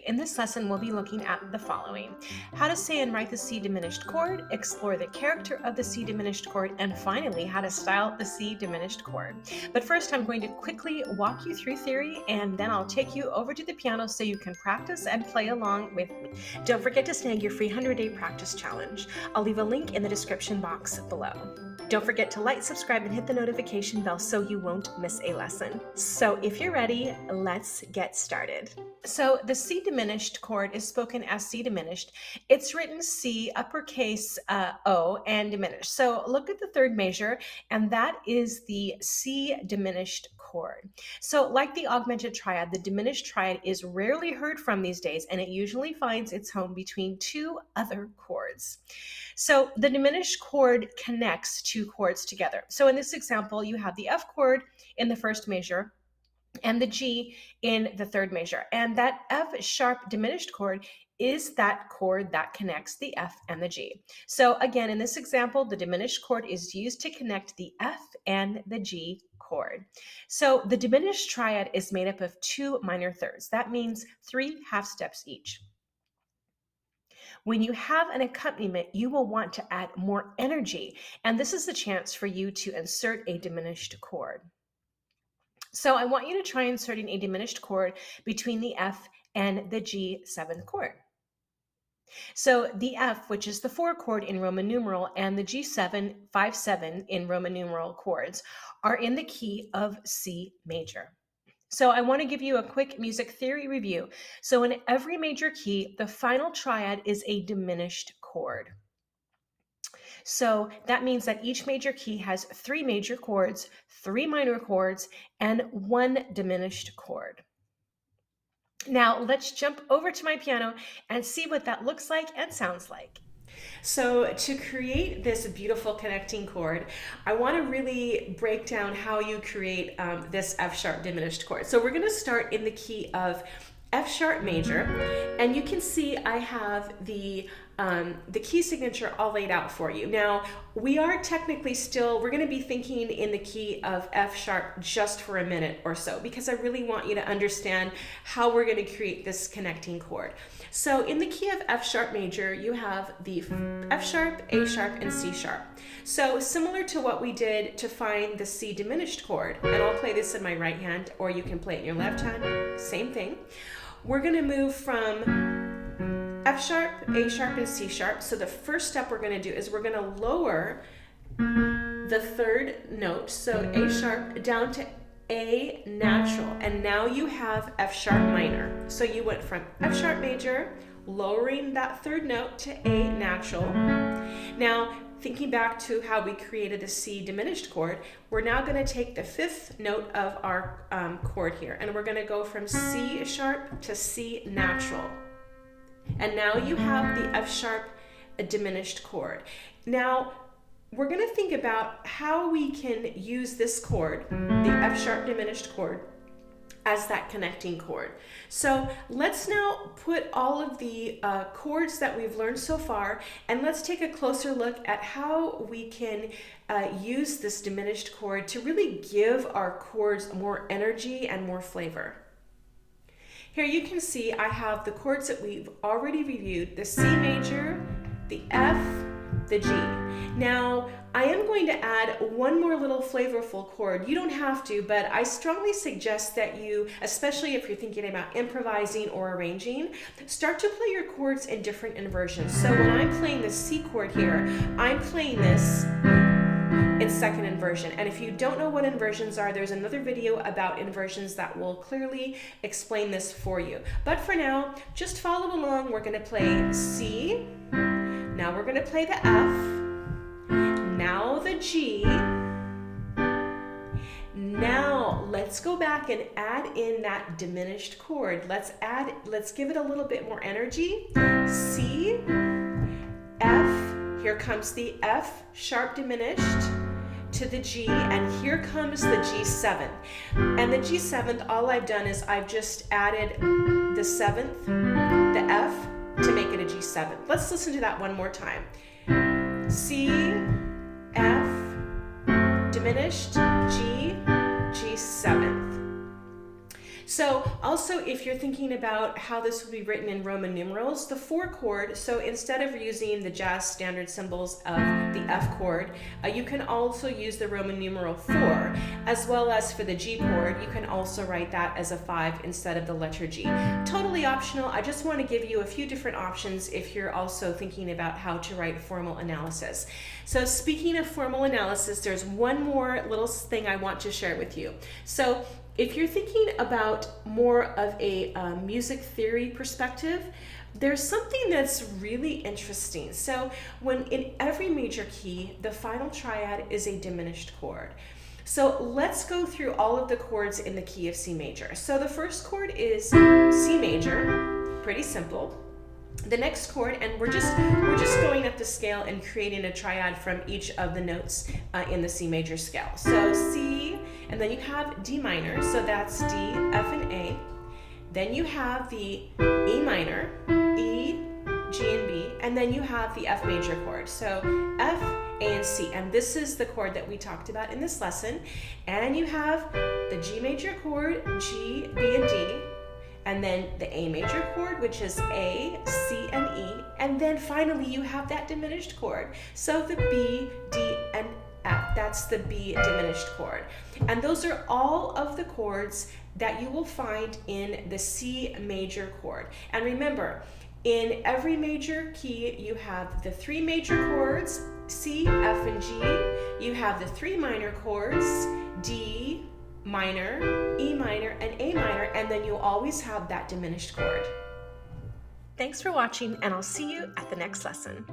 In this lesson, we'll be looking at the following: how to say and write the C diminished chord, explore the character of the C diminished chord, and finally, how to style the C diminished chord. But first, I'm going to quickly walk you through theory, and then I'll take you over to the piano so you can practice and play along with me. Don't forget to snag your free 100-day practice challenge. I'll leave a link in the description box below. Don't forget to like, subscribe, and hit the notification bell so you won't miss a lesson. So if you're ready, let's get started. So the C diminished chord is spoken as C diminished. It's written C uppercase O and diminished. So look at the third measure, and that is the C diminished chord. So like the augmented triad, the diminished triad is rarely heard from these days, and it usually finds its home between two other chords. So the diminished chord connects two chords together. So in this example, you have the F chord in the first measure and the G in the third measure. And that F sharp diminished chord is that chord that connects the F and the G. So again, in this example, the diminished chord is used to connect the F and the G chord. So the diminished triad is made up of two minor thirds. That means 3 half steps each. When you have an accompaniment, you will want to add more energy, and this is the chance for you to insert a diminished chord. So I want you to try inserting a diminished chord between the F and the G seventh chord. So the F, which is the 4 chord in Roman numeral, and the G7, 5-7 in Roman numeral chords are in the key of C major. So I want to give you a quick music theory review. So in every major key, the final triad is a diminished chord. So that means that each major key has 3 major chords, 3 minor chords, and 1 diminished chord. Now let's jump over to my piano and see what that looks like and sounds like. So to create this beautiful connecting chord, I want to really break down how you create this F sharp diminished chord. So we're going to start in the key of F sharp major, and you can see I have the key signature all laid out for you. Now we are technically still, we're going to be thinking in the key of F sharp just for a minute or so, because I really want you to understand how we're going to create this connecting chord. So in the key of F sharp major, you have the F sharp, A sharp, and C sharp. So similar to what we did to find the C diminished chord, and I'll play this in my right hand, or you can play it in your left hand, same thing. We're going to move from F sharp, A sharp, and C sharp. So the first step we're going to do is we're going to lower the third note, so A sharp, down to A natural, and now you have F sharp minor. So you went from F sharp major, lowering that third note, to A natural. Now thinking back to how we created the C diminished chord, we're now going to take the 5th note of our chord here, and we're going to go from C sharp to C natural. And now you have the F sharp diminished chord. Now we're going to think about how we can use this chord, the F sharp diminished chord, as that connecting chord. So let's now put all of the chords that we've learned so far, and let's take a closer look at how we can use this diminished chord to really give our chords more energy and more flavor. Here you can see I have the chords that we've already reviewed: the C major, the F, the G. Now I am going to add one more little flavorful chord. You don't have to, but I strongly suggest that you, especially if you're thinking about improvising or arranging, start to play your chords in different inversions. So when I'm playing the C chord here, I'm playing this in second inversion. And if you don't know what inversions are, there's another video about inversions that will clearly explain this for you. But for now, just follow along. We're going to play C. Now we're going to play the F. Now the G. Now let's go back and add in that diminished chord. Let's give it a little bit more energy. C, F. Here comes the F sharp diminished to the G, and here comes the G7. And the G7th, all I've done is I've just added the 7th, the F, to make it a G7. Let's listen to that one more time. C, F, diminished, G, G7th. So also, if you're thinking about how this would be written in Roman numerals, the 4 chord, so instead of using the jazz standard symbols of the F chord, you can also use the Roman numeral 4, as well as for the G chord, you can also write that as a 5 instead of the letter G. Totally optional. I just want to give you a few different options if you're also thinking about how to write formal analysis. So speaking of formal analysis, there's one more little thing I want to share with you. So if you're thinking about more of a music theory perspective, there's something that's really interesting. So when in every major key, the final triad is a diminished chord. So let's go through all of the chords in the key of C major. So the first chord is C major, pretty simple. The next chord, and we're just going up the scale and creating a triad from each of the notes in the C major scale. So C, and then you have D minor, so that's D, F, and A. Then you have the E minor, E, G, and B, and then you have the F major chord. So F, A, and C, and this is the chord that we talked about in this lesson. And you have the G major chord, G, B, and D. And then the A major chord, which is A, C, and E. And then finally you have that diminished chord. So the B, D, and F, that's the B diminished chord. And those are all of the chords that you will find in the C major chord. And remember, in every major key, you have the 3 major chords, C, F, and G. You have the 3 minor chords, D, minor, E minor, and A minor, and then you'll always have that diminished chord. Thanks for watching, and I'll see you at the next lesson.